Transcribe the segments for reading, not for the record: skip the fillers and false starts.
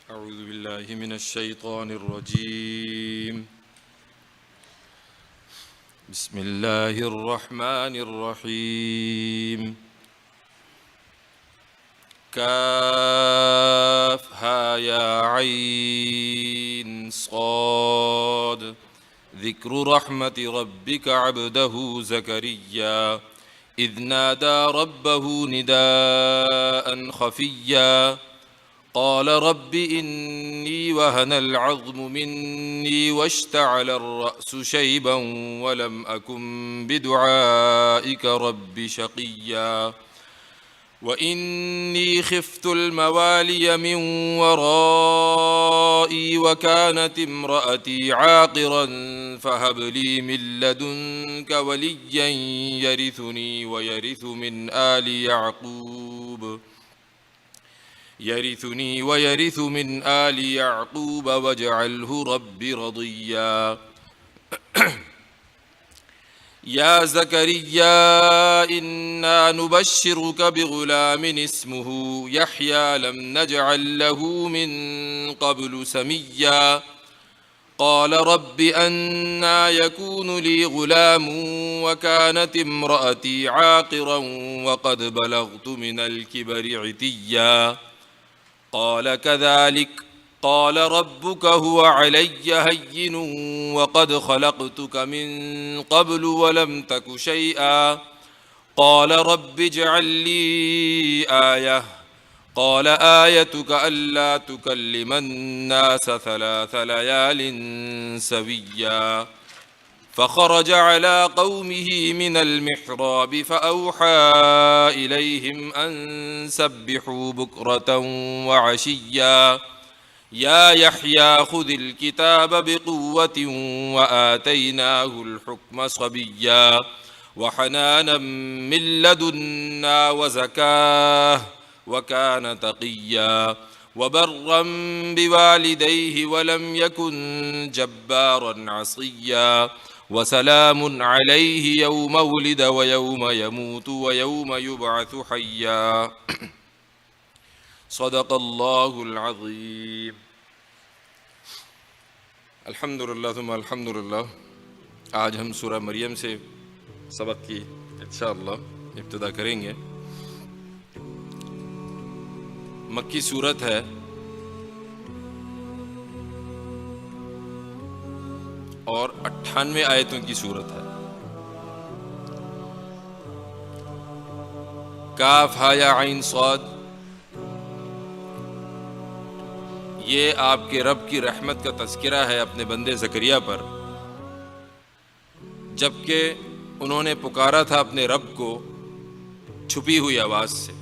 أعوذ بالله من الشيطان الرجيم. بسم الله الرحمن الرحيم. كافها يا عين صاد ذكر رحمة ربك عبده زكريا إذ نادى ربه نداء خفيا قال رب إني وهن العظم مني واشتعل الرأس شيبا ولم أكن بدعائك رب شقيا وإني خفت الموالي من ورائي وكانت امرأتي عاقرا فهب لي من لدنك وليا يرثني ويرث من آل يعقوب واجعله رب رضيا. يا زكريا إنا نبشرك بغلام اسمه يحيى لم نجعل له من قبل سميا قال رب أنى يكون لي غلام وكانت امرأتي عاقرا وقد بلغت من الكبر عتيا قال كذلك قال ربك هو علي هين وقد خلقتك من قبل ولم تك شيئا قال رب اجعل لي آية قال آيتك ألا تكلم الناس 3 ليال سويا فخرج على قومه من المحراب فأوحى إليهم أن سبحوا بكرة وعشيا يا يحيى خذ الكتاب بقوة وآتيناه الحكم صبيا وحنانا من لدنا وزكاة وكان تقيا وبرا بوالديه ولم يكن جبارا عصيا وسلام عليه يوم ولد ويوم يموت ويوم يبعث حيا. صدق اللہ العظیم. الحمدللہ ثم الحمدللہ. آج ہم سورہ مریم سے سبق کی انشاءاللہ ابتدا کریں گے. مکی سورت ہے اور 98 آیتوں کی سورت ہے. کاف ہا یا عین صاد، یہ آپ کے رب کی رحمت کا تذکرہ ہے اپنے بندے زکریا پر، جبکہ انہوں نے پکارا تھا اپنے رب کو چھپی ہوئی آواز سے.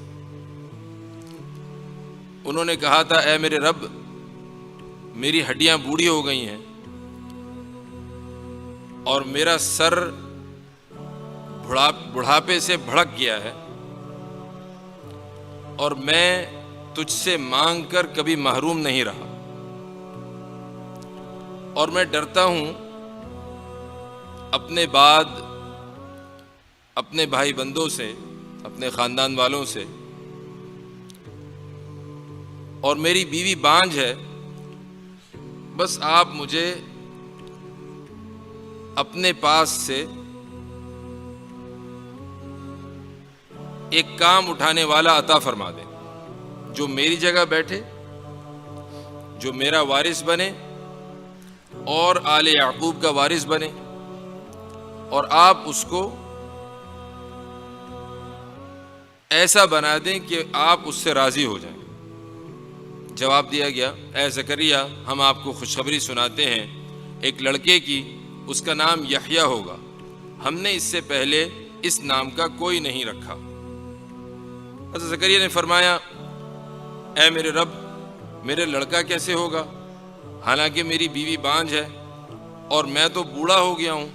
انہوں نے کہا تھا اے میرے رب، میری ہڈیاں بوڑھی ہو گئی ہیں اور میرا سر بڑھاپے سے بھڑک گیا ہے اور میں تجھ سے مانگ کر کبھی محروم نہیں رہا، اور میں ڈرتا ہوں اپنے بعد اپنے بھائی بندوں سے، اپنے خاندان والوں سے، اور میری بیوی بانجھ ہے. بس آپ مجھے اپنے پاس سے ایک کام اٹھانے والا عطا فرما دیں جو میری جگہ بیٹھے، جو میرا وارث بنے اور آل یعقوب کا وارث بنے، اور آپ اس کو ایسا بنا دیں کہ آپ اس سے راضی ہو جائیں. جواب دیا گیا اے زکریا، ہم آپ کو خوشخبری سناتے ہیں ایک لڑکے کی، اس کا نام یحییٰ ہوگا. ہم نے اس سے پہلے اس نام کا کوئی نہیں رکھا. حضرت زکریا نے فرمایا اے میرے رب، میرے لڑکا کیسے ہوگا حالانکہ میری بیوی بانجھ ہے اور میں تو بوڑھا ہو گیا ہوں،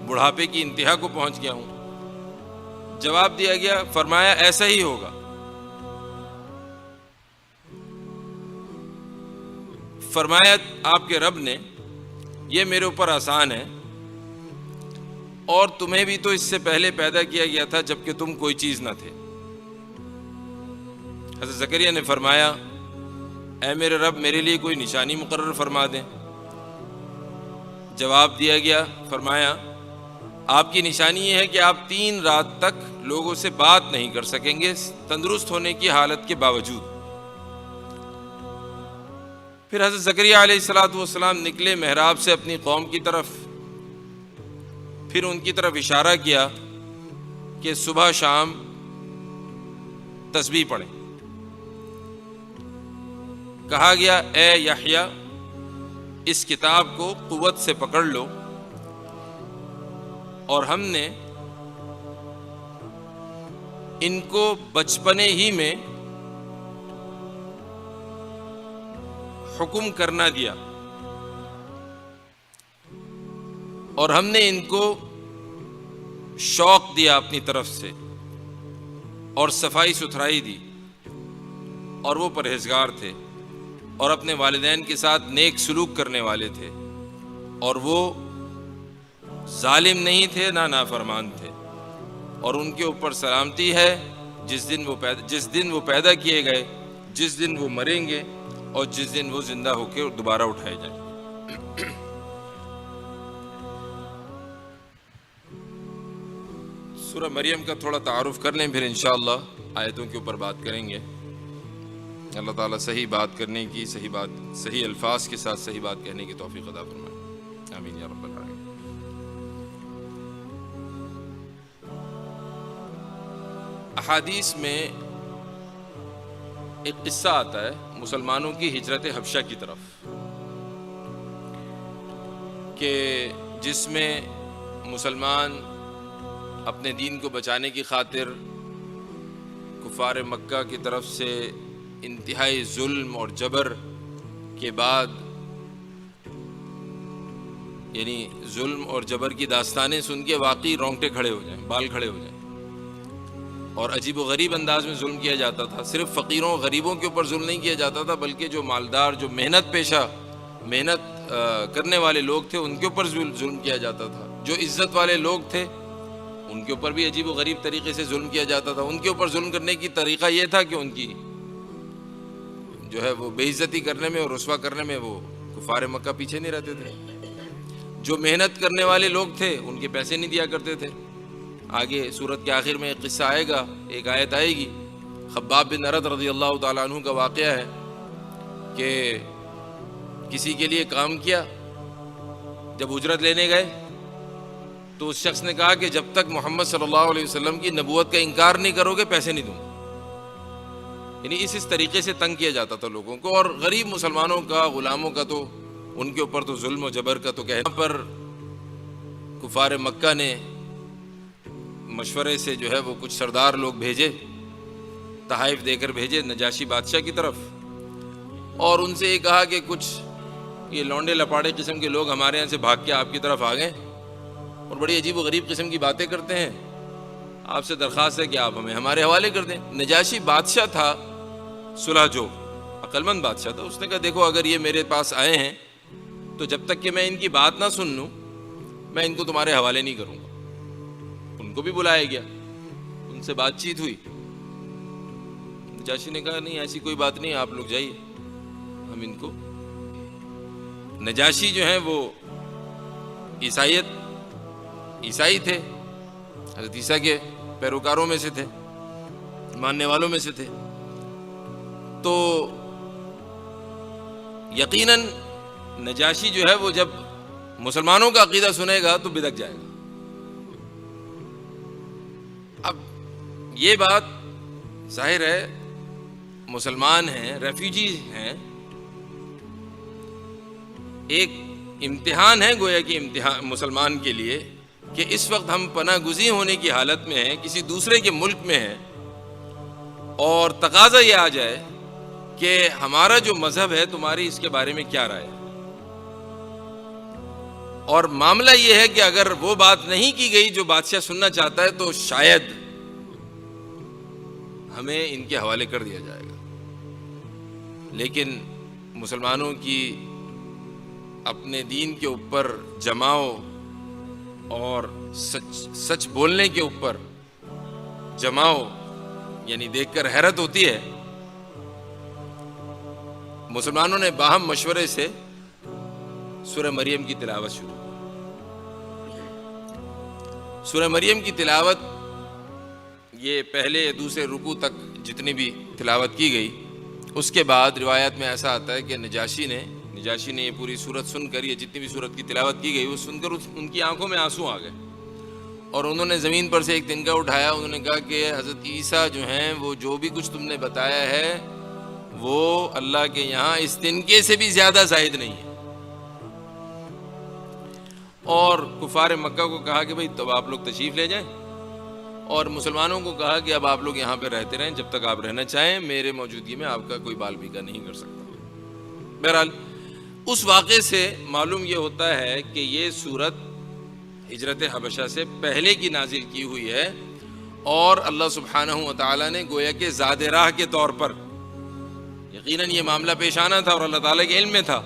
بڑھاپے کی انتہا کو پہنچ گیا ہوں. جواب دیا گیا، فرمایا ایسا ہی ہوگا. فرمایا آپ کے رب نے یہ میرے اوپر آسان ہے، اور تمہیں بھی تو اس سے پہلے پیدا کیا گیا تھا جبکہ تم کوئی چیز نہ تھے. حضرت زکریا نے فرمایا اے میرے رب میرے لیے کوئی نشانی مقرر فرما دیں۔ جواب دیا گیا، فرمایا آپ کی نشانی یہ ہے کہ آپ 3 رات تک لوگوں سے بات نہیں کر سکیں گے تندرست ہونے کی حالت کے باوجود۔ پھر حضرت زکریا علیہ الصلوۃ والسلام نکلے محراب سے اپنی قوم کی طرف، پھر ان کی طرف اشارہ کیا کہ صبح شام تسبیح پڑھیں۔ کہا گیا اے یحییٰ اس کتاب کو قوت سے پکڑ لو، اور ہم نے ان کو بچپنے ہی میں حکم کرنا دیا، اور ہم نے ان کو شوق دیا اپنی طرف سے، اور صفائی ستھرائی دی، اور وہ پرہیزگار تھے اور اپنے والدین کے ساتھ نیک سلوک کرنے والے تھے، اور وہ ظالم نہیں تھے نہ نافرمان تھے، اور ان کے اوپر سلامتی ہے جس دن وہ پیدا کیے گئے، جس دن وہ مریں گے، اور جس دن وہ زندہ ہو کے دوبارہ اٹھائے جائیں۔ سورہ مریم کا تھوڑا تعارف کر لیں، پھر انشاءاللہ آیتوں کے اوپر بات کریں گے۔ اللہ تعالیٰ صحیح بات کرنے کی، صحیح الفاظ کے ساتھ صحیح بات کہنے کی توفیق عطا فرمائے، آمین یا رب العالمین۔ احادیث میں ایک قصہ آتا ہے مسلمانوں کی ہجرت حبشہ کی طرف، کہ جس میں مسلمان اپنے دین کو بچانے کی خاطر کفار مکہ کی طرف سے انتہائی ظلم اور جبر کے بعد، یعنی ظلم اور جبر کی داستانیں سن کے واقعی رونگٹے کھڑے ہو جائیں، بال کھڑے ہو جائیں، اور عجیب و غریب انداز میں ظلم کیا جاتا تھا۔ صرف فقیروں غریبوں کے اوپر ظلم نہیں کیا جاتا تھا، بلکہ جو مالدار، جو محنت کرنے والے لوگ تھے ان کے اوپر ظلم کیا جاتا تھا۔ جو عزت والے لوگ تھے ان کے اوپر بھی عجیب و غریب طریقے سے ظلم کیا جاتا تھا۔ ان کے اوپر ظلم کرنے کی طریقہ یہ تھا کہ ان کی جو ہے وہ بے عزتی کرنے میں اور رسوا کرنے میں وہ کفار مکہ پیچھے نہیں رہتے تھے۔ جو محنت کرنے والے لوگ تھے ان کے پیسے نہیں دیا کرتے تھے۔ آگے سورت کے آخر میں ایک قصہ آئے گا، ایک آیت آئے گی، خباب بن ارد رضی اللہ تعالیٰ عنہ کا واقعہ ہے کہ کسی کے لیے کام کیا، جب اجرت لینے گئے تو اس شخص نے کہا کہ جب تک محمد صلی اللہ علیہ وسلم کی نبوت کا انکار نہیں کرو گے پیسے نہیں دوں گا۔ یعنی اس طریقے سے تنگ کیا جاتا تھا لوگوں کو، اور غریب مسلمانوں کا، غلاموں کا تو ان کے اوپر تو ظلم و جبر کا تو کہنا۔ پر کفار مکہ نے مشورے سے جو ہے وہ کچھ سردار لوگ بھیجے، تحائف دے کر بھیجے نجاشی بادشاہ کی طرف، اور ان سے یہ کہا کہ کچھ یہ لونڈے لپاڑے قسم کے لوگ ہمارے یہاں سے بھاگ کے آپ کی طرف آ گئے اور بڑی عجیب و غریب قسم کی باتیں کرتے ہیں، آپ سے درخواست ہے کہ آپ ہمیں ہمارے حوالے کر دیں۔ نجاشی بادشاہ تھا صلح جو عقل مند بادشاہ تھا، اس نے کہا دیکھو اگر یہ میرے پاس آئے ہیں تو جب تک کہ میں ان کی بات نہ سن لوں میں ان کو تمہارے حوالے نہیں کروں گا۔ ان کو بھی بلایا گیا، ان سے بات چیت ہوئی، نجاشی نے کہا نہیں ایسی کوئی بات نہیں، آپ لوگ جائیے، ہم ان کو۔ نجاشی جو ہیں وہ عیسائی تھے، حضرت عیسیٰ کے پیروکاروں میں سے تھے، ماننے والوں میں سے تھے، تو یقیناً نجاشی جو ہے وہ جب مسلمانوں کا عقیدہ سنے گا تو بدک جائے گا۔ اب یہ بات ظاہر ہے مسلمان ہیں، ریفیوجی ہیں، ایک امتحان ہے گویا کہ امتحان مسلمان کے لیے کہ اس وقت ہم پناہ گزین ہونے کی حالت میں ہیں، کسی دوسرے کے ملک میں ہیں، اور تقاضا یہ آ جائے کہ ہمارا جو مذہب ہے تمہاری اس کے بارے میں کیا رائے ہے۔ اور معاملہ یہ ہے کہ اگر وہ بات نہیں کی گئی جو بادشاہ سننا چاہتا ہے تو شاید ہمیں ان کے حوالے کر دیا جائے گا۔ لیکن مسلمانوں کی اپنے دین کے اوپر جماؤ اور سچ بولنے کے اوپر جماؤ، یعنی دیکھ کر حیرت ہوتی ہے مسلمانوں نے باہم مشورے سے سورہ مریم کی تلاوت شروع کی۔ سورہ مریم کی تلاوت یہ پہلے دوسرے رکوع تک جتنی بھی تلاوت کی گئی، اس کے بعد روایت میں ایسا آتا ہے کہ نجاشی نے یہ پوری سورت سن کر، یہ جتنی بھی سورت کی تلاوت کی گئی وہ سن کر ان کی آنکھوں میں آنسو آ گئے، اور انہوں نے زمین پر سے ایک تنکا اٹھایا، انہوں نے کہا کہ حضرت عیسیٰ جو ہیں وہ جو بھی کچھ تم نے بتایا ہے وہ اللہ کے یہاں اس تنکے سے بھی زیادہ زائد نہیں ہے۔ اور کفار مکہ کو کہا کہ بھئی تب آپ لوگ تشریف لے جائیں، اور مسلمانوں کو کہا کہ اب آپ لوگ یہاں پہ رہتے رہیں جب تک آپ رہنا چاہیں، میرے موجودگی میں آپ کا کوئی بال بیگا نہیں کر سکتا۔ بہرحال اس واقعے سے معلوم یہ ہوتا ہے کہ یہ سورت ہجرت حبشہ سے پہلے کی نازل کی ہوئی ہے، اور اللہ سبحانہ و تعالیٰ نے گویا کہ زاد راہ کے طور پر، یقیناً یہ معاملہ پیش آنا تھا اور اللہ تعالیٰ کے علم میں تھا،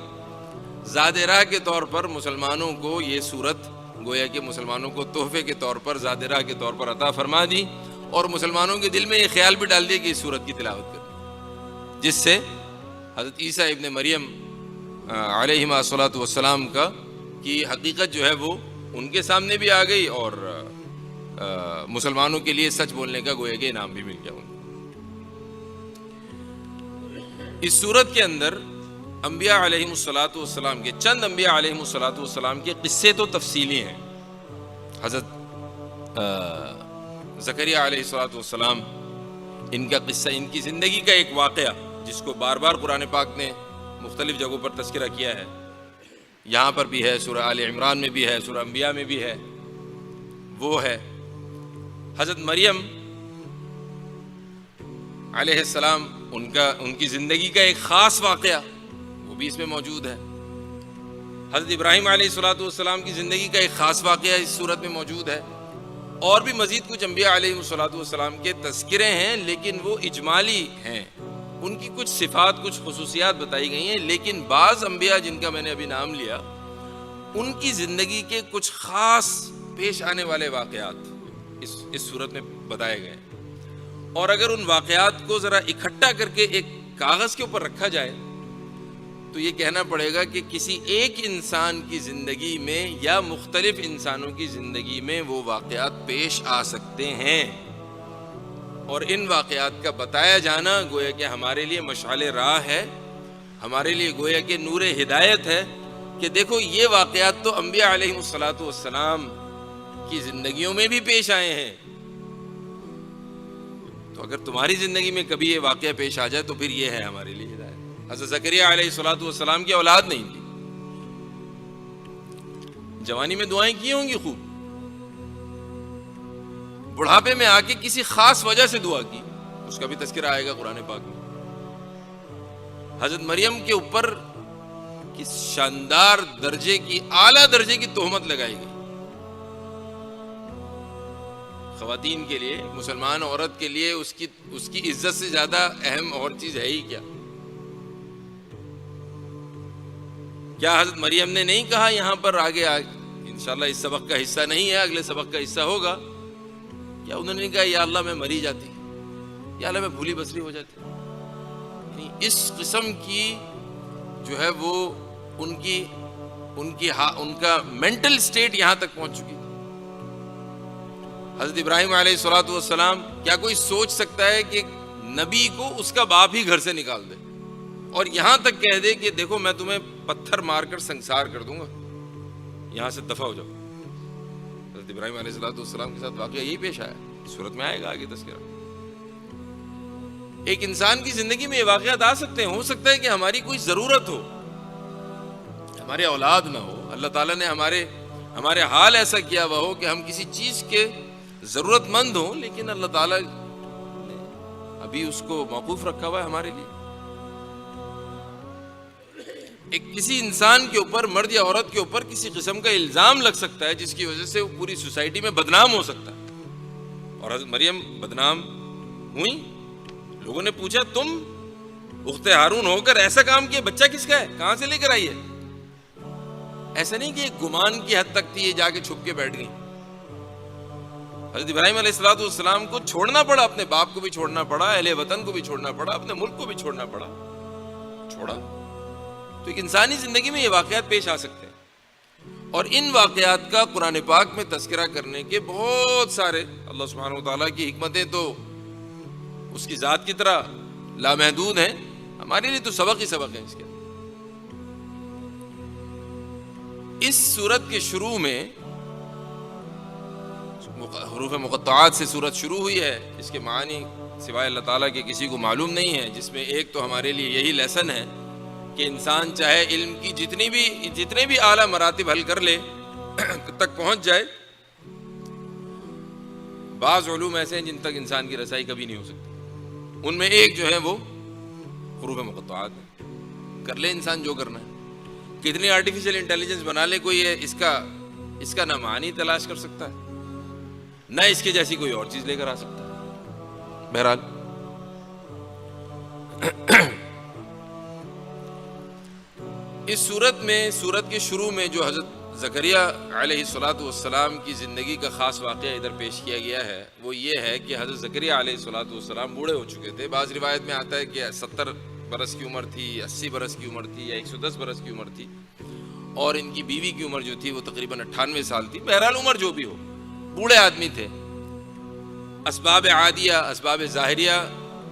زاد راہ کے طور پر مسلمانوں کو یہ سورت گویا کہ مسلمانوں کو تحفے کے طور پر، زاد راہ کے طور پر عطا فرما دی، اور مسلمانوں کے دل میں یہ خیال بھی ڈال دیا کہ اس سورت کی تلاوت کریں، جس سے حضرت عیسیٰ ابن مریم علیہ الصلوۃ والسلام کی حقیقت جو ہے وہ ان کے سامنے بھی آ گئی، اور مسلمانوں کے لیے سچ بولنے کا گویا کہ انعام بھی مل گیا ان کو۔ اس سورت کے اندر انبیاء علیہ الصلوۃ والسلام کے، چند انبیاء علیہ الصلوۃ والسلام کے قصے تو تفصیلی ہیں۔ حضرت زکریا علیہ الصلوۃ والسلام، ان کا قصہ، ان کی زندگی کا ایک واقعہ جس کو بار بار قرآن پاک نے مختلف جگہوں پر تذکرہ کیا ہے، یہاں پر بھی ہے، سورہ آل عمران میں بھی ہے، سورہ انبیاء میں بھی ہے، وہ ہے حضرت مریم علیہ السلام، ان کی زندگی کا ایک خاص واقعہ وہ بھی اس میں موجود ہے۔ حضرت ابراہیم علیہ الصلوۃ والسلام کی زندگی کا ایک خاص واقعہ اس صورت میں موجود ہے، اور بھی مزید کچھ انبیاء علیہ الصلوۃ والسلام کے تذکرے ہیں، لیکن وہ اجمالی ہیں، ان کی کچھ صفات، کچھ خصوصیات بتائی گئی ہیں، لیکن بعض انبیاء جن کا میں نے ابھی نام لیا، ان کی زندگی کے کچھ خاص پیش آنے والے واقعات اس صورت میں بتائے گئے، اور اگر ان واقعات کو ذرا اکٹھا کر کے ایک کاغذ کے اوپر رکھا جائے تو یہ کہنا پڑے گا کہ کسی ایک انسان کی زندگی میں یا مختلف انسانوں کی زندگی میں وہ واقعات پیش آ سکتے ہیں، اور ان واقعات کا بتایا جانا گویا کہ ہمارے لیے مشعل راہ ہے، ہمارے لیے گویا کہ نور ہدایت ہے، کہ دیکھو یہ واقعات تو انبیاء علیہ الصلوۃ والسلام کی زندگیوں میں بھی پیش آئے ہیں، تو اگر تمہاری زندگی میں کبھی یہ واقعہ پیش آ جائے تو پھر یہ ہے ہمارے لیے ہدایت۔ حضرت زکریا علیہ الصلوۃ والسلام کی اولاد نہیں تھی، جوانی میں دعائیں کی ہوں گی خوب، بڑھاپے میں آ کے کسی خاص وجہ سے دعا کی، اس کا بھی تذکرہ آئے گا قرآن پاک میں۔ حضرت مریم کے اوپر کس شاندار درجے کی، اعلیٰ درجے کی تہمت لگائی گئی۔ خواتین کے لیے، مسلمان عورت کے لیے اس کی عزت سے زیادہ اہم اور چیز ہے ہی کیا؟ کیا حضرت مریم نے نہیں کہا یہاں پر آگے انشاءاللہ اس سبق کا حصہ نہیں ہے، اگلے سبق کا حصہ ہوگا، کیا انہوں نے کہا یا اللہ میں مری جاتی، یا اللہ میں بھولی بسری ہو جاتی؟ یعنی اس قسم کی جو ہے وہ ان کا مینٹل سٹیٹ یہاں تک پہنچ چکی تھی۔ حضرت ابراہیم علیہ الصلوۃ والسلام، کیا کوئی سوچ سکتا ہے کہ نبی کو اس کا باپ ہی گھر سے نکال دے اور یہاں تک کہہ دے کہ دیکھو میں تمہیں پتھر مار کر سنسار کر دوں گا، یہاں سے دفع ہو جاؤ؟ حضرت ابراہیم علیہ الصلوۃ والسلام کے ساتھ واقعہ یہی پیش آیا، صورت میں آئے گا آگے تذکرہ۔ ایک انسان کی زندگی میں یہ واقعات آ سکتے ہیں، ہو سکتا ہے کہ ہماری کوئی ضرورت ہو، ہمارے اولاد نہ ہو، اللہ تعالیٰ نے ہمارے حال ایسا کیا ہوا ہو کہ ہم کسی چیز کے ضرورت مند ہوں، لیکن اللہ تعالیٰ نے ابھی اس کو موقوف رکھا ہوا ہے ہمارے لیے۔ ایک کسی انسان کے اوپر، مرد یا عورت کے اوپر کسی قسم کا الزام لگ سکتا ہے جس کی وجہ سے وہ پوری سوسائٹی میں بدنام ہو سکتا ہے، اور حضرت مریم بدنام ہوئی۔ لوگوں نے پوچھا تم اخت ہارون ہو کر ایسا کام کیا، بچہ کس کا ہے، کہاں سے لے کر آئی ہے؟ ایسا نہیں کہ ایک گمان کی حد تک تھی، یہ جا کے چھپ کے بیٹھ گئی۔ حضرت ابراہیم علیہ الصلوۃ والسلام کو چھوڑنا پڑا، اپنے باپ کو بھی چھوڑنا پڑا، اہل وطن کو بھی چھوڑنا پڑا، اپنے ملک کو بھی چھوڑنا پڑا، چھوڑا. تو ایک انسانی زندگی میں یہ واقعات پیش آ سکتے ہیں، اور ان واقعات کا قرآن پاک میں تذکرہ کرنے کے بہت سارے، اللہ سبحانہ وتعالیٰ کی حکمتیں تو اس کی ذات کی طرح لامحدود ہیں، ہمارے لیے تو سبق ہی سبق ہیں اس کے. اس سورت کے شروع میں حروف مقطعات سے سورت شروع ہوئی ہے. اس کے معنی سوائے اللہ تعالیٰ کے کسی کو معلوم نہیں ہے، جس میں ایک تو ہمارے لیے یہی لیسن ہے کہ انسان چاہے علم کی جتنے بھی اعلیٰ مراتب حل کر لے تک پہنچ جائے، بعض علوم ایسے ہیں جن تک انسان کی رسائی کبھی نہیں ہو سکتی. ان میں ایک جو ہے وہ حروف مقطعات ہے. کر لے انسان جو کرنا ہے، کتنی آرٹیفیشل انٹیلیجنس بنا لے کوئی ہے، اس کا نہ معنی تلاش کر سکتا ہے، نہ اس کے جیسی کوئی اور چیز لے کر آ سکتا ہے. بہرحال اس سورت کے شروع میں جو حضرت زکریا علیہ الصلاۃ والسلام کی زندگی کا خاص واقعہ ادھر پیش کیا گیا ہے، وہ یہ ہے کہ حضرت زکریا علیہ الصلاۃ والسلام بوڑھے ہو چکے تھے. بعض روایت میں آتا ہے کہ 70 برس کی عمر تھی، 80 برس کی عمر تھی، یا 110 برس کی عمر تھی، اور ان کی بیوی کی عمر جو تھی وہ تقریباً 98 سال تھی. بہرحال عمر جو بھی ہو، بوڑھے آدمی تھے. اسباب عادیہ، اسباب ظاہریہ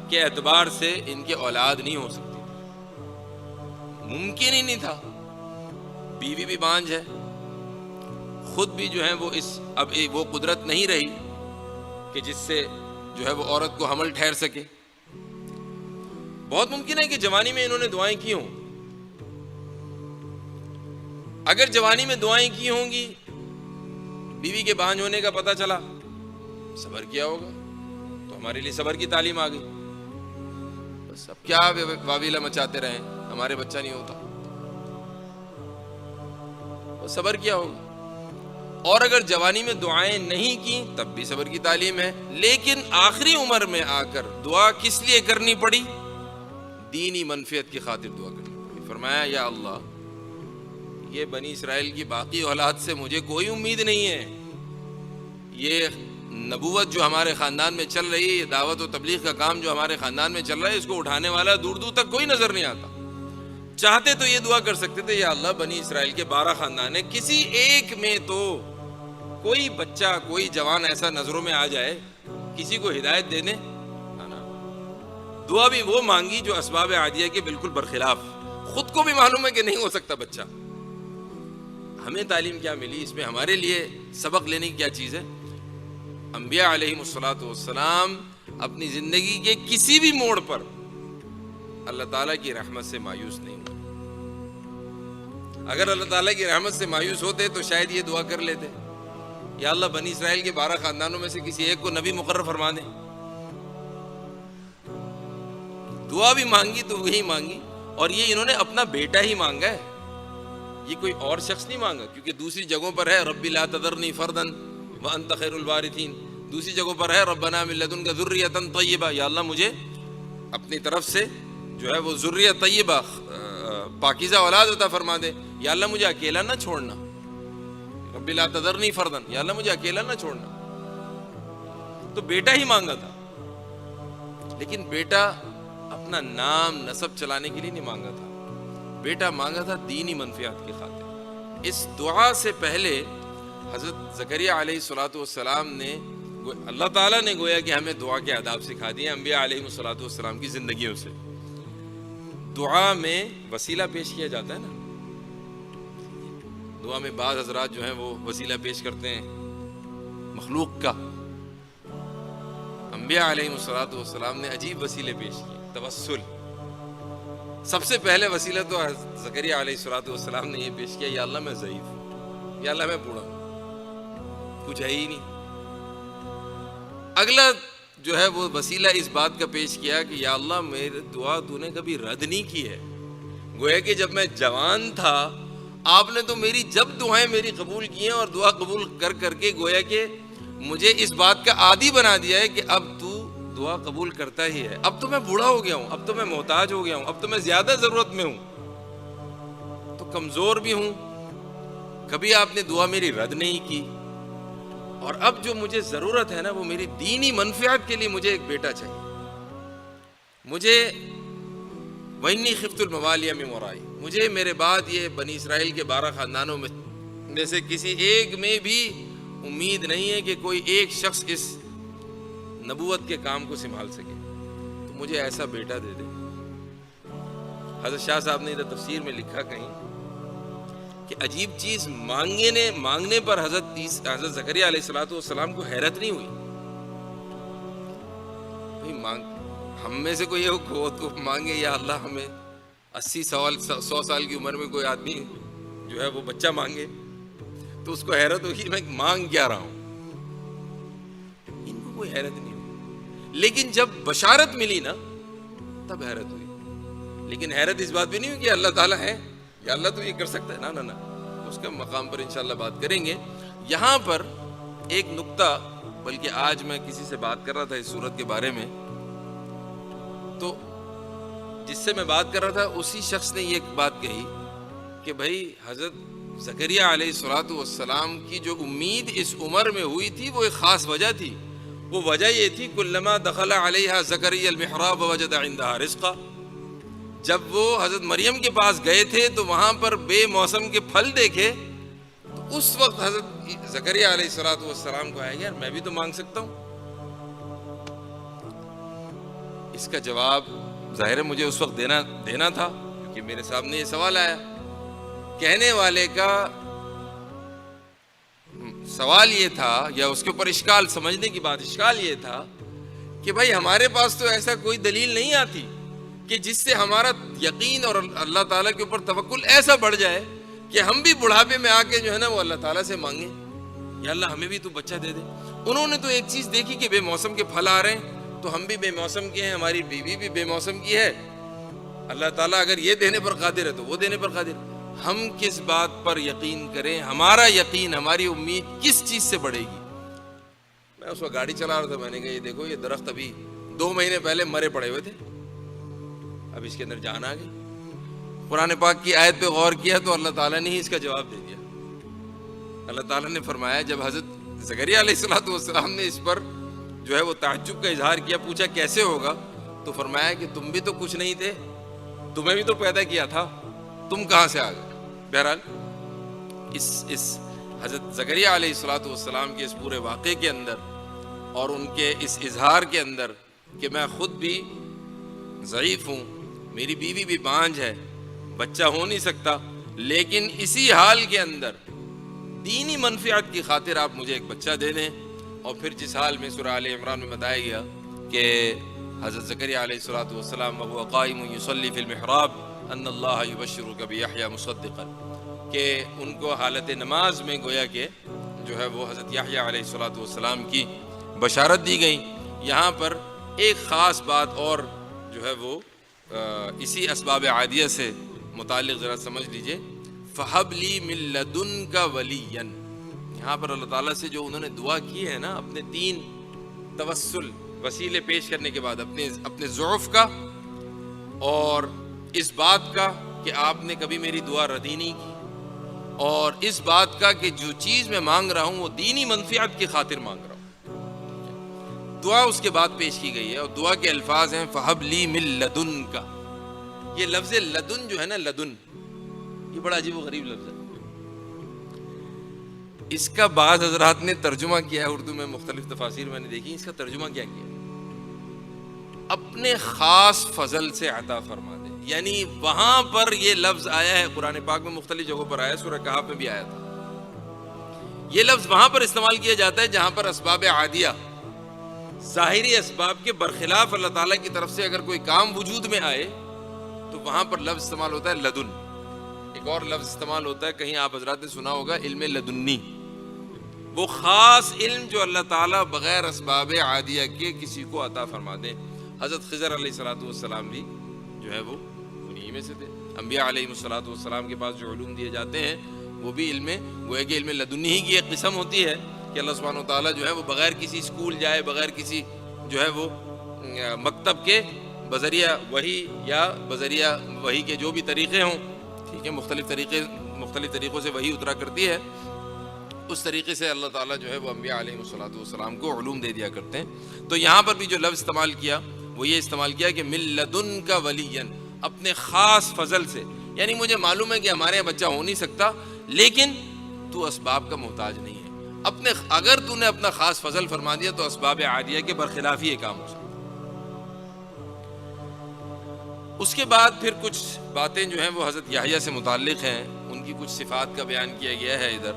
کے اعتبار سے ان کے اولاد نہیں ہو سکتی، ممکن ہی نہیں تھا. بیوی بھی بانجھ ہے، خود بھی جو ہے وہ اب وہ قدرت نہیں رہی کہ جس سے جو ہے وہ عورت کو حمل ٹھہر سکے. بہت ممکن ہے کہ جوانی میں انہوں نے دعائیں کی ہوں. اگر جوانی میں دعائیں کی ہوں گی، بیوی کے بانجھ ہونے کا پتہ چلا، صبر کیا ہوگا، تو ہمارے لیے صبر کی تعلیم آ گئی. بس اب کیا واویلا مچاتے رہیں، ہمارے بچہ نہیں ہوتا، بس صبر کیا ہوگا. اور اگر جوانی میں دعائیں نہیں کی تب بھی صبر کی تعلیم ہے. لیکن آخری عمر میں آ کر دعا کس لیے کرنی پڑی؟ دینی منفعت کی خاطر دعا کرنی پڑی. فرمایا یا اللہ، یہ بنی اسرائیل کی باقی اولاد سے مجھے کوئی امید نہیں ہے. یہ نبوت جو ہمارے خاندان میں چل رہی ہے، یہ دعوت و تبلیغ کا کام جو ہمارے خاندان میں چل رہا ہے، اس کو اٹھانے والا دور دور تک کوئی نظر نہیں آتا. چاہتے تو یہ دعا کر سکتے تھے، یا اللہ بنی اسرائیل کے 12 خاندان ہیں، کسی ایک میں تو کوئی بچہ، کوئی جوان ایسا نظروں میں آ جائے، کسی کو ہدایت دے دیں. دعا بھی وہ مانگی جو اسباب عادیہ کے بالکل برخلاف. خود کو بھی معلوم ہے کہ نہیں ہو سکتا بچہ. ہمیں تعلیم کیا ملی اس میں؟ ہمارے لیے سبق لینے کی کیا چیز ہے؟ انبیاء علیہم الصلاۃ والسلام اپنی زندگی کے کسی بھی موڑ پر اللہ تعالیٰ کی رحمت سے مایوس نہیں ہوئے. اگر اللہ تعالیٰ کی رحمت سے مایوس ہوتے تو شاید یہ دعا کر لیتے، یا اللہ بنی اسرائیل کے 12 خاندانوں میں سے کسی ایک کو نبی مقرر فرما دیں. دعا بھی مانگی تو وہی مانگی، اور یہ انہوں نے اپنا بیٹا ہی مانگا ہے، یہ کوئی اور شخص نہیں مانگا. کیونکہ دوسری جگہوں پر ہے ربی لا تذرنی فردا وانت خیر الوارثین، دوسری جگہوں پر ہے ربنا من لدنک ذریۃ طیبہ، یا اللہ مجھے اپنی طرف سے جو ہے وہ ذریہ طیبہ، پاکیزہ اولاد عطا فرما دے. یا اللہ مجھے اکیلا نہ چھوڑنا، ربی لا تذرنی فردا، یا اللہ مجھے اکیلا نہ چھوڑنا. تو بیٹا ہی مانگا تھا. لیکن بیٹا اپنا نام نسب چلانے کے لیے نہیں مانگا تھا، بیٹا مانگا تھا دینی منفعت کی خاطر. اس دعا سے پہلے حضرت زکریا علیہ الصلاۃ والسلام نے، اللہ تعالیٰ نے گویا کہ ہمیں دعا کے آداب سکھا دیے انبیاء علیہ الصلاۃ والسلام کی زندگیوں سے. دعا میں وسیلہ پیش کیا جاتا ہے نا، دعا میں بعض حضرات جو ہیں وہ وسیلہ پیش کرتے ہیں مخلوق کا. انبیاء علیہ الصلاۃ والسلام نے عجیب وسیلے پیش کیے. توسل، سب سے پہلے وسیلہ تو زکریا علیہ الصلاۃ والسلام نے یہ پیش کیا، یا اللہ میں ضعیف ہوں، یا اللہ میں بوڑھا ہوں، کچھ ہے ہی نہیں. اگلا جو ہے وہ وسیلہ اس بات کا پیش کیا کہ یا اللہ میری دعا تو نے کبھی رد نہیں کی ہے. گویا کہ جب میں جوان تھا آپ نے تو میری جب دعائیں میری قبول کی ہیں، اور دعا قبول کر کر کے گویا کہ مجھے اس بات کا عادی بنا دیا ہے کہ اب تو دعا قبول کرتا ہی ہے. اب تو میں بوڑھا ہو گیا ہوں، اب تو میں محتاج ہو گیا ہوں، اب تو میں زیادہ ضرورت میں ہوں، تو کمزور بھی ہوں، کبھی آپ نے دعا میری رد نہیں کی. اور اب جو مجھے ضرورت ہے نا وہ میری دینی منفعت کے لیے مجھے ایک بیٹا چاہیے. مجھے وَإِنِّي خِفْتُ الْمَوَالِيَ مِنْ وَرَائِي، مجھے میرے بعد یہ بنی اسرائیل کے 12 خاندانوں میں سے کسی ایک میں بھی امید نہیں ہے کہ کوئی ایک شخص اس نبوت کے کام کو سنبھال سکے، تو مجھے ایسا بیٹا دے دے۔ حضرت شاہ صاحب نے ادھر تفسیر میں لکھا کہیں کہ عجیب چیز، مانگنے پر حضرت زکریا علیہ السلام کو حیرت نہیں ہوئی۔ ہم میں سے کوئی کو مانگے یا اللہ ہمیں 100 سال کی عمر میں کوئی آدمی جو ہے وہ بچہ مانگے تو اس کو حیرت ہوگی میں مانگ کیا رہا ہوں، ان کو کوئی حیرت نہیں ہوئی۔ لیکن جب بشارت ملی نا تب حیرت ہوئی، لیکن حیرت اس بات بھی نہیں ہوئی کہ اللہ تعالیٰ ہے یا اللہ تو یہ کر سکتا ہے، نا اس کا مقام پر انشاءاللہ بات کریں گے۔ یہاں پر ایک نقطہ، بلکہ آج میں کسی سے بات کر رہا تھا اس صورت کے بارے میں، تو جس سے میں بات کر رہا تھا اسی شخص نے یہ بات کہی کہ بھائی حضرت زکریا علیہ السلام کی جو امید اس عمر میں ہوئی تھی وہ ایک خاص وجہ تھی، وہ وجہ یہ تھی کلما دخل علیہا زکریا المحراب وجد عندہا رزقا، جب وہ حضرت مریم کے پاس گئے تھے تو وہاں پر بے موسم کے پھل دیکھے، تو اس وقت حضرت زکریا علیہ السلام کو آیا یار میں بھی تو مانگ سکتا ہوں۔ اس کا جواب ظاہر ہے مجھے اس وقت دینا تھا، کیونکہ میرے سامنے یہ سوال آیا۔ کہنے والے کا سوال یہ تھا، یا اس کے اوپر اشکال، سمجھنے کی بات اشکال یہ تھا کہ بھائی ہمارے پاس تو ایسا کوئی دلیل نہیں آتی کہ جس سے ہمارا یقین اور اللہ تعالیٰ کے اوپر توکل ایسا بڑھ جائے کہ ہم بھی بڑھاپے میں آ کے جو ہے نا وہ اللہ تعالیٰ سے مانگیں یا اللہ ہمیں بھی تو بچہ دے دے۔ انہوں نے تو ایک چیز دیکھی کہ بے موسم کے پھل آ رہے ہیں تو ہم بھی بے موسم کے ہیں، ہماری بیوی بھی بے موسم کی ہے، اللہ تعالیٰ اگر یہ دینے پر قادر ہے تو وہ دینے پر قادر ہے۔ ہم کس بات پر یقین کریں؟ ہمارا یقین، ہماری امید کس چیز سے بڑھے گی؟ میں اس وقت گاڑی چلا رہا تھا، میں نے کہا یہ دیکھو یہ درخت ابھی 2 مہینے پہلے مرے پڑے ہوئے تھے، اب اس کے اندر جان آ گئی۔ قرآن پاک کی آیت پہ غور کیا تو اللہ تعالیٰ نے ہی اس کا جواب دے دیا۔ اللہ تعالیٰ نے فرمایا، جب حضرت زکریا علیہ السلام نے اس پر جو ہے وہ تعجب کا اظہار کیا، پوچھا کیسے ہوگا، تو فرمایا کہ تم بھی تو کچھ نہیں تھے، تمہیں بھی تو پیدا کیا تھا، تم کہاں سے آ گئے؟ بہرحال اس حضرت زکریا علیہ السلام کے اس پورے واقعے کے اندر اور ان کے اس اظہار کے اندر کہ میں خود بھی ضعیف ہوں، میری بیوی بھی بانجھ ہے، بچہ ہو نہیں سکتا، لیکن اسی حال کے اندر دینی منفعت کی خاطر آپ مجھے ایک بچہ دے دیں۔ اور پھر جس حال میں سورہ آل عمران میں بتایا گیا کہ حضرت زکریا علیہ السلام وهو قائم یصلی فی المحراب ان اللہ یبشرک بیحییٰ مصدقا، کہ ان کو حالت نماز میں گویا کہ جو ہے وہ حضرت یحییٰ علیہ السلام کی بشارت دی گئی۔ یہاں پر ایک خاص بات اور جو ہے وہ اسی اسباب عادیہ سے متعلق ذرا سمجھ لیجئے، فَهَبْ لِي مِن لَّدُنْكَ وَلِيًّا، یہاں پر اللہ تعالیٰ سے جو انہوں نے دعا کی ہے نا، اپنے 3 توسل وسیلے پیش کرنے کے بعد، اپنے ضعف کا اور اس بات کا کہ آپ نے کبھی میری دعا ردی نہیں کی، اور اس بات کا کہ جو چیز میں مانگ رہا ہوں وہ دینی منفعت کی خاطر مانگ رہا ہوں، دعا اس کے بعد پیش کی گئی ہے، اور دعا کے الفاظ ہیں فَهَبْ لِي مِن لَّدُنْكَ۔ یہ لفظ لدن جو ہے نا، لدن، یہ بڑا عجیب و غریب لفظ ہے۔ اس کا بعض حضرات نے ترجمہ کیا ہے اردو میں، مختلف تفاسیر میں نے دیکھی، اس کا ترجمہ کیا کیا؟ اپنے خاص فضل سے عطا فرما دے، یعنی وہاں پر یہ لفظ آیا ہے، قرآن پاک میں مختلف جگہوں پر آیا ہے، سورہ کہف میں بھی آیا تھا۔ یہ لفظ وہاں پر استعمال کیا جاتا ہے جہاں پر اسباب عادیہ، ظاہری اسباب کے برخلاف اللہ تعالیٰ کی طرف سے اگر کوئی کام وجود میں آئے تو وہاں پر لفظ استعمال ہوتا ہے لدن۔ ایک اور لفظ استعمال ہوتا ہے، کہیں آپ حضرات نے سنا ہوگا، علم لدنی، وہ خاص علم جو اللہ تعالیٰ بغیر اسباب عادیہ کے کسی کو عطا فرما دے۔ حضرت خضر علیہ السلام بھی جو ہے وہ انہی میں سے تھے۔ انبیاء علیہ السلام کے پاس جو علوم دیے جاتے ہیں وہ بھی وہ ہے کہ علم لدنی ہی کی ایک قسم ہوتی ہے کہ اللہ سبحانہ و تعالیٰ جو ہے وہ بغیر کسی اسکول جائے، بغیر کسی جو ہے وہ مکتب کے، بذریعہ وحی یا بذریعہ وحی کے جو بھی طریقے ہوں، ٹھیک ہے، مختلف طریقوں سے وحی اترا کرتی ہے، اس طریقے سے اللہ تعالیٰ جو ہے وہ انبیاء علیہ السلام کو علوم دے دیا کرتے ہیں۔ تو یہاں پر بھی جو لفظ استعمال کیا وہ یہ استعمال کیا کہ من لدنک ولیًا، اپنے خاص فضل سے، یعنی مجھے معلوم ہے کہ ہمارے یہاں بچہ ہو نہیں سکتا، لیکن تو اسباب کا محتاج نہیں ہے، اگر تو نے اپنا خاص فضل فرما دیا تو اسباب عادیہ کے برخلاف ہی یہ کام ہو سکتا۔ اس کے بعد پھر کچھ باتیں جو ہیں وہ حضرت یحییٰ سے متعلق ہیں، ان کی کچھ صفات کا بیان کیا گیا ہے ادھر،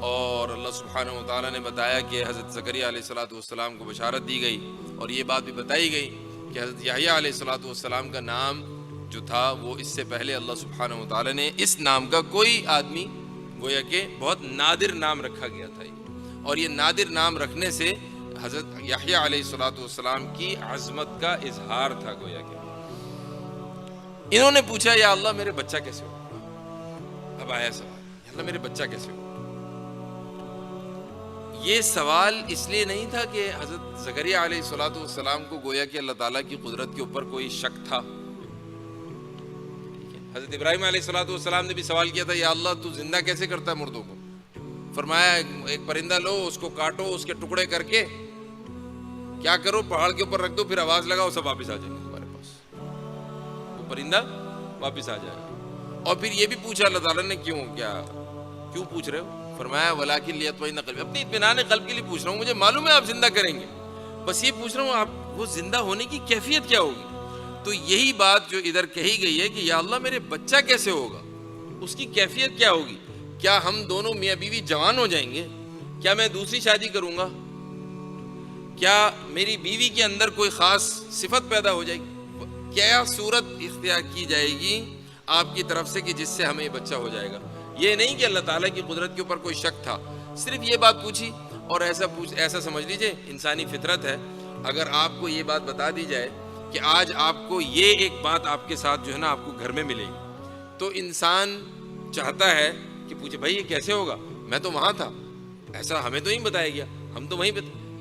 اور اللہ سبحانہ و تعالیٰ نے بتایا کہ حضرت زکریا علیہ السلام کو بشارت دی گئی، اور یہ بات بھی بتائی گئی کہ حضرت یحییٰ علیہ السلام کا نام جو تھا وہ اس سے پہلے اللہ سبحانہ و تعالیٰ نے اس نام کا کوئی آدمی گویا کہ بہت نادر نام رکھا گیا تھا، اور یہ نادر نام رکھنے سے حضرت یحییٰ علیہ السلام کی عظمت کا اظہار تھا گویا کہ۔ انہوں نے پوچھا یا اللہ میرے بچہ کیسے ہوگا؟ اب آیا سوال، یا اللہ میرے بچہ کیسے ہوگا؟ یہ سوال اس لیے نہیں تھا کہ حضرت زکریا علیہ السلام کو گویا کہ اللہ تعالیٰ کی قدرت کے اوپر کوئی شک تھا۔ حضرت ابراہیم علیہ السلام نے بھی سوال کیا تھا یا اللہ تو زندہ کیسے کرتا ہے مردوں کو؟ فرمایا ایک پرندہ لو، اس کو کاٹو، اس کے ٹکڑے کر کے کیا کرو، پہاڑ کے اوپر رکھ دو، پھر آواز لگاؤ، سب واپس آ جائیں گے تمہارے پاس، وہ پرندہ واپس آ جائے گا۔ اور پھر یہ بھی پوچھا اللہ تعالیٰ نے کیوں پوچھ رہے ہو؟ فرمایا ولیکن لیطمئن قلبی، اپنی اطمینان قلب کے لیے پوچھ رہا ہوں، مجھے معلوم ہے آپ زندہ کریں گے، بس یہ پوچھ رہا ہوں آپ وہ زندہ ہونے کی کیفیت کیا ہوگی؟ تو یہی بات جو ادھر کہی گئی ہے کہ یا اللہ میرے بچہ کیسے ہوگا، اس کی کیفیت کیا ہوگی؟ کیا ہم دونوں میاں بیوی جوان ہو جائیں گے؟ کیا میں دوسری شادی کروں گا؟ کیا میری بیوی کے اندر کوئی خاص صفت پیدا ہو جائے گی؟ کیا صورت اختیار کی جائے گی آپ کی طرف سے کہ جس سے ہمیں بچہ ہو جائے گا؟ یہ نہیں کہ اللہ تعالیٰ کی قدرت کے اوپر کوئی شک تھا، صرف یہ بات پوچھی، اور ایسا سمجھ لیجئے انسانی فطرت ہے، اگر آپ کو یہ بات بتا دی جائے کہ آج آپ کو یہ ایک بات آپ کے ساتھ جو ہے نا آپ کو گھر میں ملے گی، تو انسان چاہتا ہے کہ پوچھے بھائی یہ کیسے ہوگا، میں تو وہاں تھا، ایسا ہمیں تو نہیں بتایا گیا، ہم تو وہیں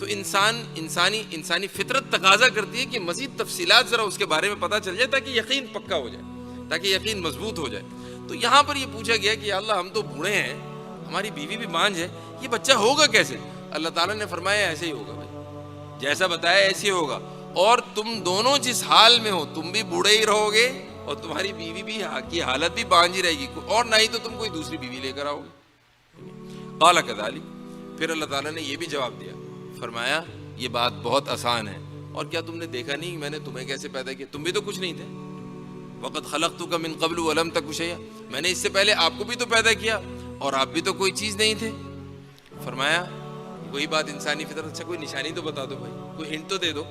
تو انسانی فطرت تقاضا کرتی ہے کہ مزید تفصیلات ذرا اس کے بارے میں پتہ چل جائے تاکہ یقین پکا ہو جائے، تاکہ یقین مضبوط ہو جائے۔ تو یہاں پر یہ پوچھا گیا کہ اللہ ہم تو بوڑھے ہیں، ہماری بیوی بھی بانجھ ہے، یہ بچہ ہوگا کیسے؟ اللہ تعالیٰ نے فرمایا ایسے ہی ہوگا بھائی، جیسا بتایا ایسے ہی ہوگا، اور تم دونوں جس حال میں ہو، تم بھی بوڑھے ہی رہو گے اور تمہاری بیوی بھی کی حالت بھی بانجھ ہی رہے گی، اور نہ ہی تو تم کوئی دوسری بیوی لے کر آؤ گے۔ قال کذالک، پھر اللہ تعالیٰ نے یہ بھی جواب دیا، فرمایا یہ بات بہت آسان ہے، اور کیا تم نے دیکھا نہیں میں نے تمہیں کیسے پیدا کیا؟ تم بھی تو کچھ نہیں تھے، وقد خلقتک من قبل ولم تک شیئا، میں نے اس سے پہلے آپ کو بھی تو پیدا کیا اور آپ بھی تو کوئی چیز نہیں تھے۔ فرمایا وہی بات انسانی فطرت، اچھا کوئی نشانی تو بتا دو بھائی، کوئی ہنٹ تو دے دو،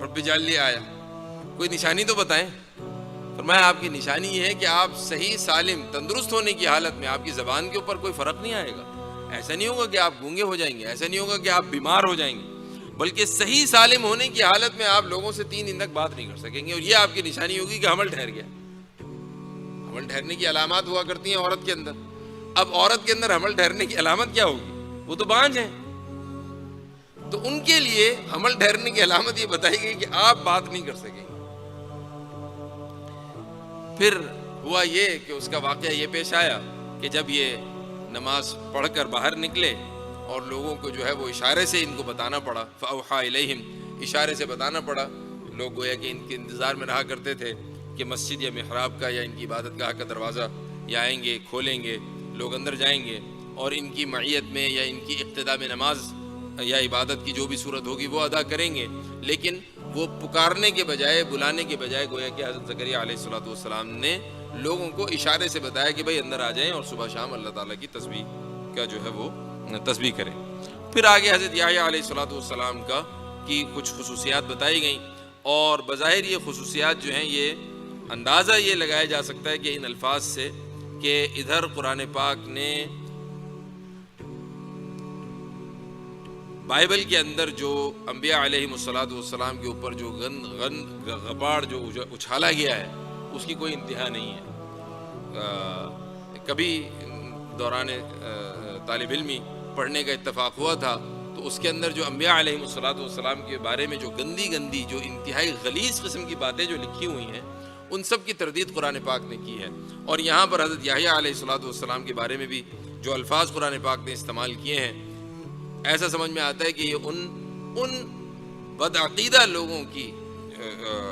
رب اجعل لی آیا، کوئی نشانی تو بتائیں۔ فرمایا آپ کی نشانی یہ ہے کہ آپ صحیح سالم تندرست ہونے کی حالت میں آپ کی زبان کے اوپر کوئی فرق نہیں آئے گا، ایسا نہیں ہوگا کہ آپ گونگے ہو جائیں گے، ایسا نہیں ہوگا کہ آپ بیمار ہو جائیں گے، بلکہ صحیح سالم ہونے کی حالت میں آپ لوگوں سے 3 دن تک بات نہیں کر سکیں گے، اور یہ آپ کی نشانی ہوگی کہ حمل ٹھہر گیا۔ حمل ٹھہرنے کی علامات ہوا کرتی ہیں عورت کے اندر، اب عورت کے اندر حمل ٹھہرنے کی علامت کیا ہوگی؟ وہ تو بانجھ ہیں، تو ان کے لیے حمل ٹھہرنے کی علامت یہ بتائی گئی کہ آپ بات نہیں کر سکیں گے۔ پھر ہوا یہ کہ اس کا واقعہ یہ پیش آیا کہ جب یہ نماز پڑھ کر باہر نکلے اور لوگوں کو جو ہے وہ اشارے سے ان کو بتانا پڑا، فَأَوْحَىٰ إِلَيْهِمْ، اشارے سے بتانا پڑا، لوگ گویا کہ ان کے انتظار میں رہا کرتے تھے کہ مسجد یا محراب کا یا ان کی عبادت گاہ کا دروازہ یا آئیں گے، کھولیں گے، لوگ اندر جائیں گے اور ان کی معیت میں یا ان کی اقتداء میں نماز یا عبادت کی جو بھی صورت ہوگی وہ ادا کریں گے، لیکن وہ پکارنے کے بجائے، بلانے کے بجائے گویا کہ حضرت زکریا علیہ السلام نے لوگوں کو اشارے سے بتایا کہ بھائی اندر آ جائیں اور صبح شام اللہ تعالیٰ کی تسبیح کا جو ہے وہ تسبیح کریں۔ پھر آگے حضرت یحییٰ علیہ السلام کی کچھ خصوصیات بتائی گئیں، اور بظاہر یہ خصوصیات جو ہیں یہ اندازہ یہ لگایا جا سکتا ہے کہ ان الفاظ سے کہ ادھر قرآن پاک نے بائبل کے اندر جو انبیاء علیہ السلام کے اوپر جو غبار جو اچھالا گیا ہے اس کی کوئی انتہا نہیں ہے۔ کبھی دوران طالب علمی پڑھنے کا اتفاق ہوا تھا تو اس کے اندر جو انبیاء علیہ السلام کے بارے میں جو گندی جو انتہائی غلیظ قسم کی باتیں جو لکھی ہوئی ہیں ان سب کی تردید قرآن پاک نے کی ہے، اور یہاں پر حضرت یحییٰ علیہ السلام کے بارے میں بھی جو الفاظ قرآن پاک نے استعمال کیے ہیں ایسا سمجھ میں آتا ہے کہ یہ ان بدعقیدہ لوگوں کی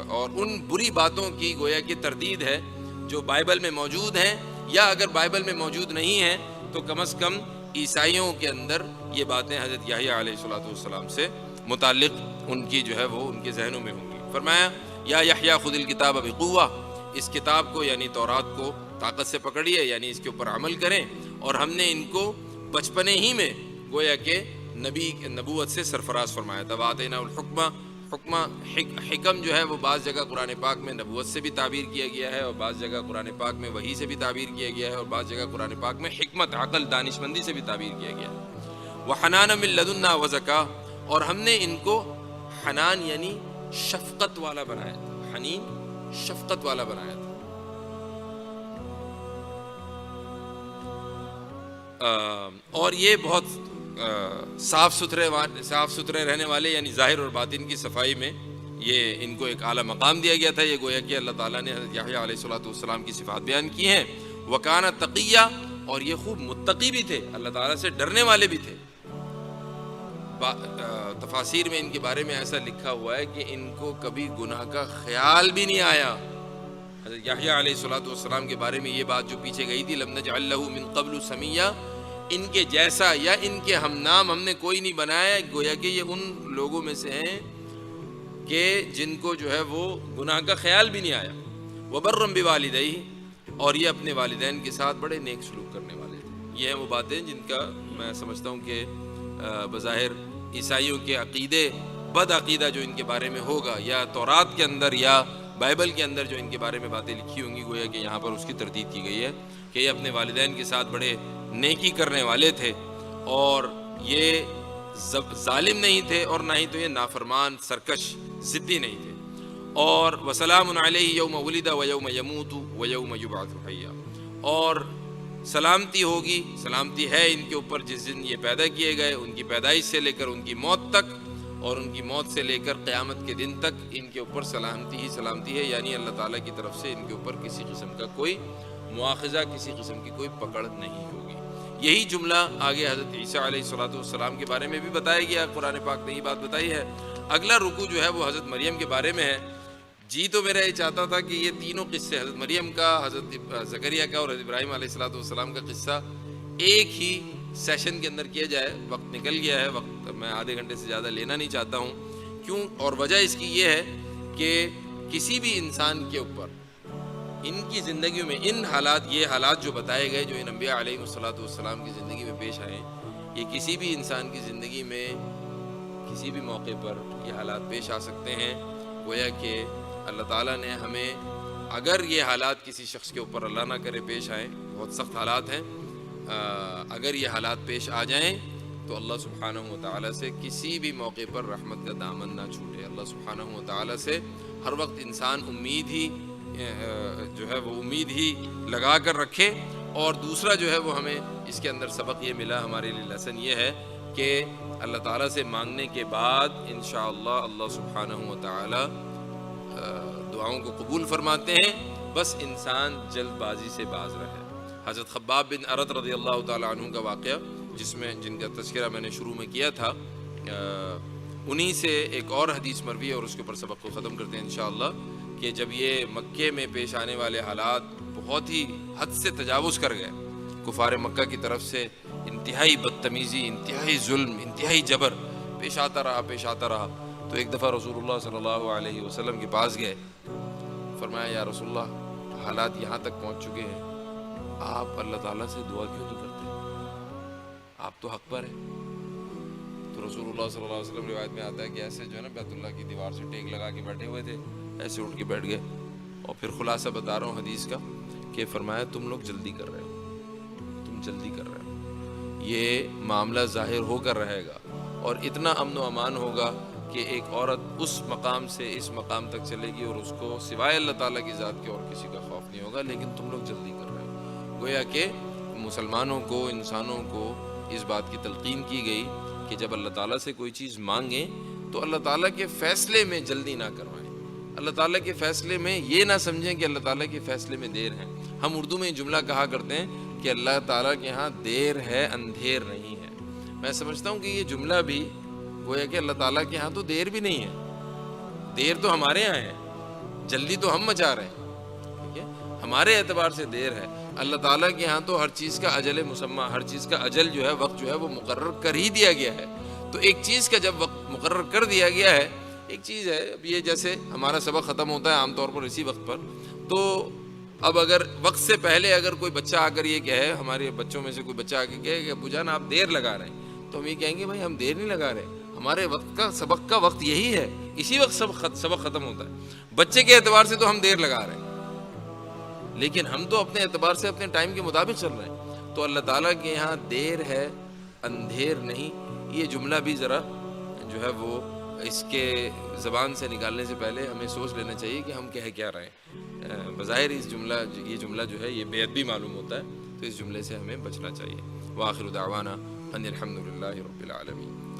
اور ان بری باتوں کی گویا کہ تردید ہے جو بائبل میں موجود ہیں، یا اگر بائبل میں موجود نہیں ہیں تو کم از کم عیسائیوں کے اندر یہ باتیں حضرت یحییٰ علیہ الصلوۃ والسلام سے متعلق ان کی جو ہے وہ ان کے ذہنوں میں ہوں گی۔ فرمایا یا یحییٰ خذ الکتاب بقوہ، اس کتاب کو یعنی تورات کو طاقت سے پکڑیے، یعنی اس کے اوپر عمل کریں، اور ہم نے ان کو بچپنے ہی میں گویا کہ نبوت سے سرفراز فرمایا تھا۔ وآتیناہ الحکمہ، حکم جو ہے وہ بعض جگہ قرآن پاک میں نبوت سے بھی تعبیر کیا گیا ہے، اور بعض جگہ قرآن پاک میں وحی سے بھی تعبیر کیا گیا ہے، اور بعض جگہ قرآن پاک میں حکمت، عقل، دانشمندی سے بھی تعبیر کیا گیا ہے۔ وحنانا من لدنا وزکاہ، اور ہم نے ان کو حنان یعنی شفقت والا بنایا تھا، حنین شفقت والا بنایا تھا۔ اور یہ بہت صاف ستھرے رہنے والے، یعنی ظاہر اور باطن کی صفائی میں یہ ان کو ایک اعلیٰ مقام دیا گیا تھا۔ یہ گویا کہ اللہ تعالیٰ نے حضرت یحییٰ علیہ الصلوۃ والسلام کی صفات بیان کی ہیں۔ وکانہ تقیہ، اور یہ خوب متقی بھی تھے، اللہ تعالیٰ سے ڈرنے والے بھی تھے۔ تفاسیر میں ان کے بارے میں ایسا لکھا ہوا ہے کہ ان کو کبھی گناہ کا خیال بھی نہیں آیا۔ حضرت یحییٰ علیہ الصلوۃ والسلام کے بارے میں یہ بات جو پیچھے گئی تھی، لم نجعل لہ من قبل سمیہ، ان کے جیسا یا ان کے ہم نام ہم نے کوئی نہیں بنایا۔ گویا کہ یہ ان لوگوں میں سے ہیں کہ جن کو جو ہے وہ گناہ کا خیال بھی نہیں آیا۔ وبرا بوالدیہ، اور یہ اپنے والدین کے ساتھ بڑے نیک سلوک کرنے والے تھے۔ یہ ہیں وہ باتیں جن کا میں سمجھتا ہوں کہ بظاہر عیسائیوں کے عقیدے، بد عقیدہ جو ان کے بارے میں ہوگا، یا تورات کے اندر یا بائبل کے اندر جو ان کے بارے میں باتیں لکھی ہوں گی، گویا کہ یہاں پر اس کی تردید کی گئی ہے کہ یہ اپنے والدین کے ساتھ بڑے نیکی کرنے والے تھے، اور یہ ظالم نہیں تھے، اور نہ ہی تو یہ نافرمان، سرکش، ضدی نہیں تھے۔ اور وسلام علیہ یوم ولد و یوم یموت و یوم یبعث حیا، اور سلامتی ہوگی، سلامتی ہے ان کے اوپر جس دن یہ پیدا کیے گئے، ان کی پیدائش سے لے کر ان کی موت تک، اور ان کی موت سے لے کر قیامت کے دن تک ان کے اوپر سلامتی ہی سلامتی ہے، یعنی اللہ تعالیٰ کی طرف سے ان کے اوپر کسی قسم کا کوئی مواخذہ، کسی قسم کی کوئی پکڑ نہیں ہوگی۔ یہی جملہ آگے حضرت عیسیٰ علیہ الصلوۃ والسلام کے بارے میں بھی بتایا گیا، قرآن پاک نے یہ بات بتائی ہے۔ اگلا رکوع جو ہے وہ حضرت مریم کے بارے میں ہے۔ جی تو میرا یہ چاہتا تھا کہ یہ تینوں قصے، حضرت مریم کا، حضرت زکریا کا اور حضرت ابراہیم علیہ الصلوۃ والسلام کا قصہ ایک ہی سیشن کے اندر کیا جائے۔ وقت نکل گیا ہے، وقت میں آدھے گھنٹے سے زیادہ لینا نہیں چاہتا ہوں، کیوں، اور وجہ اس کی یہ ہے کہ کسی بھی انسان کے اوپر ان کی زندگیوں میں ان حالات، یہ حالات جو بتائے گئے، جو ان انبیاء علیہ الصلوۃ والسلام کی زندگی میں پیش آئے، یہ کسی بھی انسان کی زندگی میں کسی بھی موقع پر یہ حالات پیش آ سکتے ہیں۔ گویا کہ اللہ تعالیٰ نے ہمیں، اگر یہ حالات کسی شخص کے اوپر اللہ نہ کرے پیش آئیں، بہت سخت حالات ہیں، اگر یہ حالات پیش آ جائیں تو اللہ سبحانہ و تعالیٰ سے کسی بھی موقع پر رحمت کا دامن نہ چھوٹے۔ اللہ سبحانہ و تعالیٰ سے ہر وقت انسان امید ہی جو ہے وہ امید ہی لگا کر رکھے۔ اور دوسرا جو ہے وہ ہمیں اس کے اندر سبق یہ ملا، ہمارے لیے لیسن یہ ہے کہ اللہ تعالیٰ سے مانگنے کے بعد انشاءاللہ اللہ سبحانہ و تعالیٰ دعاؤں کو قبول فرماتے ہیں، بس انسان جلد بازی سے باز رہے۔ حضرت خباب بن ارت رضی اللہ تعالیٰ عنہ کا واقعہ، جن کا تذکرہ میں نے شروع میں کیا تھا، انہی سے ایک اور حدیث مروی ہے، اور اس کے اوپر سبق کو ختم کرتے ہیں انشاءاللہ، کہ جب یہ مکے میں پیش آنے والے حالات بہت ہی حد سے تجاوز کر گئے، کفار مکہ کی طرف سے انتہائی بدتمیزی، انتہائی ظلم، انتہائی جبر پیش آتا رہا، تو ایک دفعہ رسول اللہ صلی اللہ علیہ وسلم کے پاس گئے، فرمایا یا رسول اللہ حالات یہاں تک پہنچ چکے ہیں، آپ اللہ تعالیٰ سے دعا کیوں نہیں کرتے؟ آپ تو حق پر ہیں۔ تو رسول اللہ صلی اللہ علیہ وسلم روایت میں آتا ہے کہ ایسے جو ہے نا بیت اللہ کی دیوار سے ٹیک لگا کے بیٹھے ہوئے تھے، ایسے اٹھ کے بیٹھ گئے، اور پھر خلاصہ بتا رہا ہوں حدیث کا، کہ فرمایا تم لوگ جلدی کر رہے ہو، تم جلدی کر رہے ہو، یہ معاملہ ظاہر ہو کر رہے گا، اور اتنا امن و امان ہوگا کہ ایک عورت اس مقام سے اس مقام تک چلے گی اور اس کو سوائے اللہ تعالیٰ کی ذات کے اور کسی کا خوف نہیں ہوگا، لیکن تم لوگ جلدی کر رہے ہو۔ گویا کہ مسلمانوں کو، انسانوں کو اس بات کی تلقین کی گئی کہ جب اللہ تعالیٰ سے کوئی چیز مانگیں تو اللہ تعالیٰ کے فیصلے میں جلدی نہ کروائیں، اللہ تعالیٰ کے فیصلے میں یہ نہ سمجھیں کہ اللہ تعالیٰ کے فیصلے میں دیر ہے۔ ہم اردو میں جملہ کہا کرتے ہیں کہ اللہ تعالیٰ کے ہاں دیر ہے، اندھیر نہیں ہے۔ میں سمجھتا ہوں کہ یہ جملہ بھی گویا کہ اللہ تعالیٰ کے ہاں تو دیر بھی نہیں ہے، دیر تو ہمارے یہاں ہے، جلدی تو ہم مچا رہے ہیں، ٹھیک ہے، ہمارے اعتبار سے دیر ہے۔ اللہ تعالیٰ کے ہاں تو ہر چیز کا اجل مسمى، ہر چیز کا اجل جو ہے، وقت جو ہے وہ مقرر کر ہی دیا گیا ہے۔ تو ایک چیز کا جب وقت مقرر کر دیا گیا ہے، ایک چیز ہے، اب یہ جیسے ہمارا سبق ختم ہوتا ہے عام طور پر اسی وقت پر، تو اب اگر وقت سے پہلے اگر کوئی بچہ آ کر یہ کہے، ہمارے بچوں میں سے کوئی بچہ آ کے کہے کہ ابو جان آپ دیر لگا رہے ہیں، تو ہم یہ کہیں گے بھائی ہم دیر نہیں لگا رہے، ہمارے وقت کا سبق کا وقت یہی ہے، اسی وقت سبق ختم ہوتا ہے۔ بچے کے اعتبار سے تو ہم دیر لگا رہے ہیں، لیکن ہم تو اپنے اعتبار سے اپنے ٹائم کے مطابق چل رہے ہیں۔ تو اللہ تعالیٰ کے یہاں دیر ہے، اندھیر نہیں۔ یہ جملہ بھی ذرا جو ہے وہ اس کے زبان سے نکالنے سے پہلے ہمیں سوچ لینا چاہیے کہ ہم کہہ کیا رہے ہیں۔ بظاہر یہ جملہ جو ہے یہ بے ادبی معلوم ہوتا ہے، تو اس جملے سے ہمیں بچنا چاہیے۔ وآخر دعوانا ان الحمد للہ رب العالمین۔